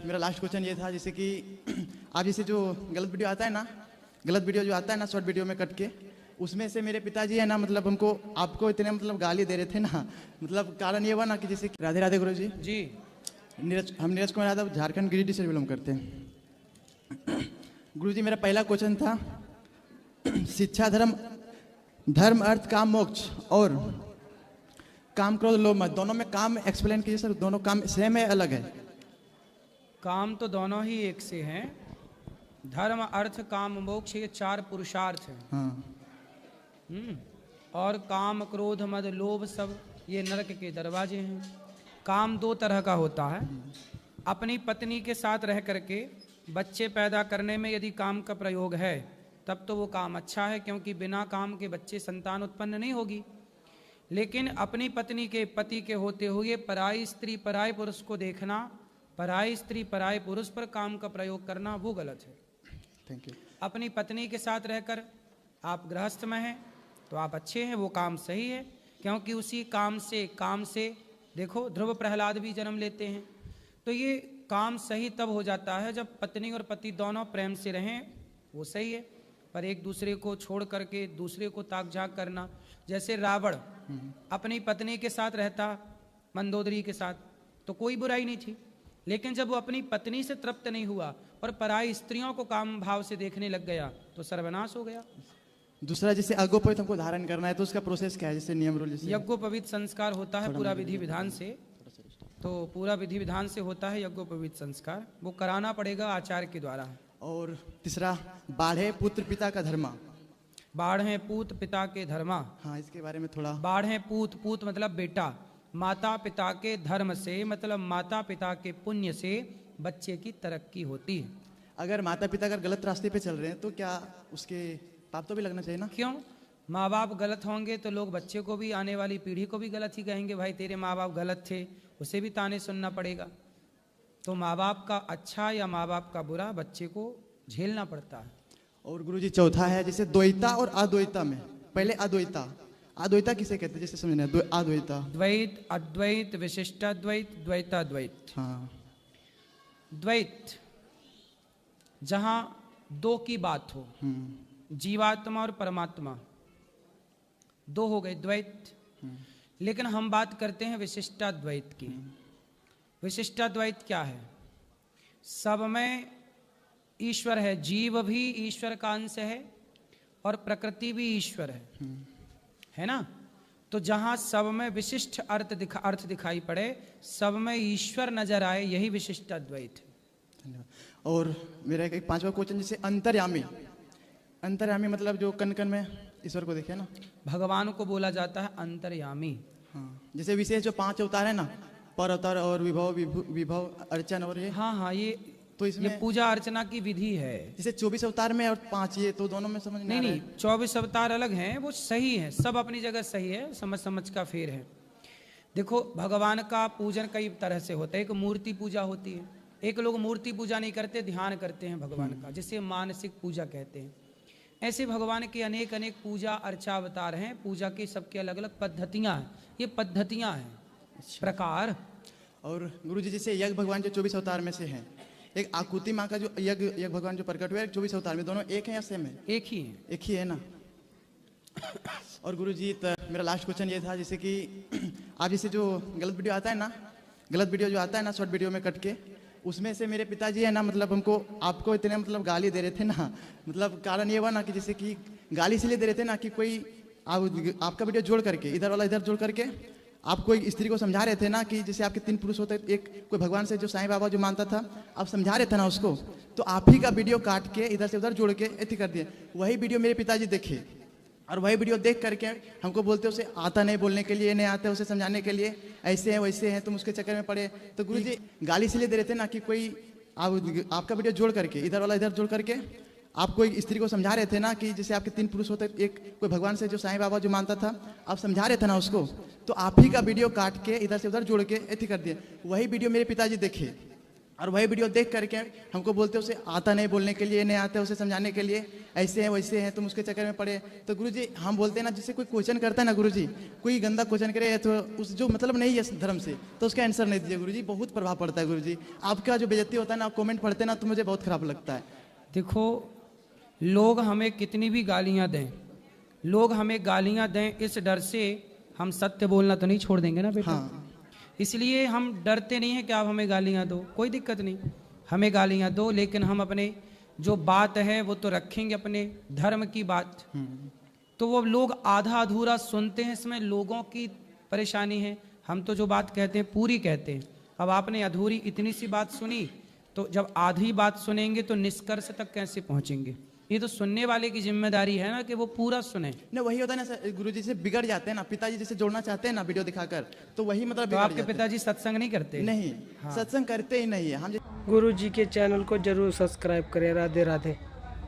मेरा last question ये था जैसे कि आप जैसे जो गलत वीडियो आता है ना, गलत वीडियो जो आता है ना शॉर्ट वीडियो में कट के, उसमें से मेरे पिताजी है ना मतलब हमको आपको इतने मतलब गाली दे रहे थे ना, मतलब कारण ये हुआ ना कि जैसे कि राधे राधे गुरु जी हम नीरज कुमार यादव झारखंड गिरिडीह से बिलोंग करते हैं। गुरु जी मेरा पहला क्वेश्चन था शिक्षा धर्म अर्थ काम मोक्ष और काम क्रोध लोभ मत, दोनों में काम एक्सप्लेन कीजिए सर। दोनों काम सेम है अलग है? काम तो दोनों ही एक से हैं। धर्म अर्थ काम मोक्ष ये 4 पुरुषार्थ हैं। हाँ। और काम क्रोध मद लोभ सब ये नरक के दरवाजे हैं। काम 2 तरह का होता है। अपनी पत्नी के साथ रह करके बच्चे पैदा करने में यदि काम का प्रयोग है तब तो वो काम अच्छा है, क्योंकि बिना काम के बच्चे संतान उत्पन्न नहीं होगी। लेकिन अपनी पत्नी के पति के होते हुए पराई स्त्री पराई पुरुष को देखना, पराई स्त्री पराई पुरुष पर काम का प्रयोग करना वो गलत है। Thank you. अपनी पत्नी के साथ रहकर आप गृहस्थ में हैं तो आप अच्छे हैं, वो काम सही है, क्योंकि उसी काम से देखो ध्रुव प्रहलाद भी जन्म लेते हैं। तो ये काम सही तब हो जाता है जब पत्नी और पति दोनों प्रेम से रहें, वो सही है। पर एक दूसरे को छोड़ करके दूसरे को ताक झाक करना, जैसे रावण अपनी पत्नी के साथ रहता मंदोदरी के साथ तो कोई बुराई नहीं थी, लेकिन जब वो अपनी पत्नी से तृप्त नहीं हुआ और पराई स्त्रियों को काम भाव से देखने लग गया तो सर्वनाश हो गया। दूसरा जैसे अगोपवित हमको धारण करना है तो उसका प्रोसेस क्या है? जैसे नियम रूल जैसे यज्ञोपवीत संस्कार होता है पूरा विधि विधान से, तो पूरा विधि विधान से होता है यज्ञोपवीत संस्कार, वो कराना पड़ेगा आचार्य के द्वारा। और तीसरा बाढ़े पुत्र पिता का धर्मा। बाढ़े पूत पिता के धर्मा, हाँ इसके बारे में थोड़ा। बाढ़े पूत मतलब बेटा, माता पिता के धर्म से मतलब माता पिता के पुण्य से बच्चे की तरक्की होती है। अगर माता पिता अगर गलत रास्ते पे चल रहे हैं तो क्या उसके पाप तो भी लगना चाहिए ना? क्यों? माँ बाप गलत होंगे तो लोग बच्चे को भी, आने वाली पीढ़ी को भी गलत ही कहेंगे, भाई तेरे माँ बाप गलत थे, उसे भी ताने सुनना पड़ेगा। तो माँ बाप का अच्छा या माँ बाप का बुरा बच्चे को झेलना पड़ता है। और गुरुजी चौथा है जैसे द्वैता और अद्वैता में, पहले अद्वैता किसे कहते हैं जैसे समझना है? अद्वैता, द्वैत, अद्वैत, विशिष्टाद्वैत, द्वैताद्वैत। हाँ। द्वैत जहाँ 2 की बात हो, जीवात्मा और परमात्मा 2 हो गए द्वैत। लेकिन हम बात करते हैं विशिष्टाद्वैत की। विशिष्टाद्वैत क्या है? सब में ईश्वर है, जीव भी ईश्वर का अंश है और प्रकृति भी ईश्वर है ना? तो जहां सब में विशिष्ट अर्थ दिखाई पड़े, सब में ईश्वर नजर आए, यही विशिष्टाद्वैत है। धन्यवाद। और मेरा एक 5वां क्वेश्चन जैसे अंतर्यामी मतलब जो कण कण में ईश्वर को देखे ना, भगवान को बोला जाता है अंतर्यामी। हाँ। जैसे विशेष जो 5 अवतार है ना, पर अवतार और विभव अर्चन और ये, हाँ ये तो इसमें ये पूजा अर्चना की विधि है। जैसे 24 अवतार में और 5 ये तो दोनों में समझ नहीं 24 अवतार अलग हैं, वो सही है, सब अपनी जगह सही है, समझ का फेर है। देखो भगवान का पूजन कई तरह से होता है। एक मूर्ति पूजा होती है, एक लोग मूर्ति पूजा नहीं करते, ध्यान करते हैं भगवान का, जिसे मानसिक पूजा कहते हैं। ऐसे भगवान के अनेक पूजा अर्चा अवतार हैं, पूजा की सबके अलग अलग पद्धतियाँ हैं, ये पद्धतियाँ हैं। प्रकार। और गुरुजी जैसे यज्ञ भगवान जो 24 अवतार में से हैं, एक आकुति माँ का जो यज्ञ भगवान जो प्रकट हुआ है 24 अवतार में, दोनों एक है या सेम है? एक ही है ना? और गुरुजी मेरा लास्ट क्वेश्चन ये था जैसे कि आप जैसे जो गलत वीडियो जो आता है ना शॉर्ट वीडियो में कट के, उसमें से मेरे पिताजी है ना मतलब हमको आपको इतने मतलब गाली दे रहे थे ना, मतलब कारण ये हुआ ना कि जैसे कि गाली इसलिए दे रहे थे ना कि कोई आपका वीडियो जोड़ करके इधर वाला इधर जोड़ करके आप कोई स्त्री को समझा रहे थे ना कि जैसे आपके 3 पुरुष होते, एक कोई भगवान से जो साईं बाबा जो मानता था, आप समझा रहे थे ना उसको, तो आप ही का वीडियो काट के इधर से उधर जोड़ के ऐसे कर दिए। वही वीडियो मेरे पिताजी देखे और वही वीडियो देख करके हमको बोलते उसे आता नहीं, बोलने के लिए नहीं आता, उसे समझाने के लिए ऐसे हैं वैसे हैं, तुम उसके चक्कर में पड़े। तो गुरुजी गाली इसलिए दे रहे थे ना कि कोई आपका वीडियो जोड़ करके इधर वाला इधर जोड़ करके आप कोई स्त्री को समझा रहे थे ना कि जैसे आपके 3 पुरुष होते, एक कोई भगवान से जो साईं बाबा जो मानता था, आप समझा रहे थे ना उसको, तो आप ही का वीडियो काट के इधर से उधर जोड़ के ऐसे कर दिए। वही वीडियो मेरे पिताजी देखे और वही वीडियो देख करके हमको बोलते उसे आता नहीं बोलने के लिए, नहीं आता है उसे समझाने के लिए, ऐसे हैं वैसे हैं, तुम उसके चक्कर में पड़े। तो गुरुजी हम बोलते हैं ना, जिससे कोई क्वेश्चन करता है ना गुरुजी, कोई गंदा क्वेश्चन करे तो उस जो मतलब नहीं है धर्म से, तो उसका आंसर नहीं दीजिए गुरुजी, बहुत प्रभाव पड़ता है गुरुजी। आपका जो बेइज्जती होता है ना, आप कमेंट पढ़ते ना, तो मुझे बहुत खराब लगता है। देखो, लोग हमें कितनी भी गालियां दें, लोग हमें गालियां दें, इस डर से हम सत्य बोलना तो नहीं छोड़ देंगे ना बेटा। हाँ, इसलिए हम डरते नहीं हैं कि आप हमें गालियां दो, कोई दिक्कत नहीं, हमें गालियां दो, लेकिन हम अपने जो बात है वो तो रखेंगे, अपने धर्म की बात। तो वो लोग आधा अधूरा सुनते हैं, इसमें लोगों की परेशानी है। हम तो जो बात कहते हैं पूरी कहते हैं। अब आपने अधूरी इतनी सी बात सुनी, तो जब आधी बात सुनेंगे तो निष्कर्ष तक कैसे पहुंचेंगे? ये तो सुनने वाले की जिम्मेदारी है ना कि वो पूरा सुने। ना वही होता है ना गुरुजी से बिगड़ जाते हैं ना, पिताजी जैसे जोड़ना चाहते हैं ना वीडियो दिखाकर, तो वही मतलब तो बिगड़ आपके जाते हैं। पिताजी सत्संग नहीं करते? नहीं, सत्संग करते ही नहीं है हम। गुरु जी के चैनल को जरूर सब्सक्राइब करें। राधे राधे।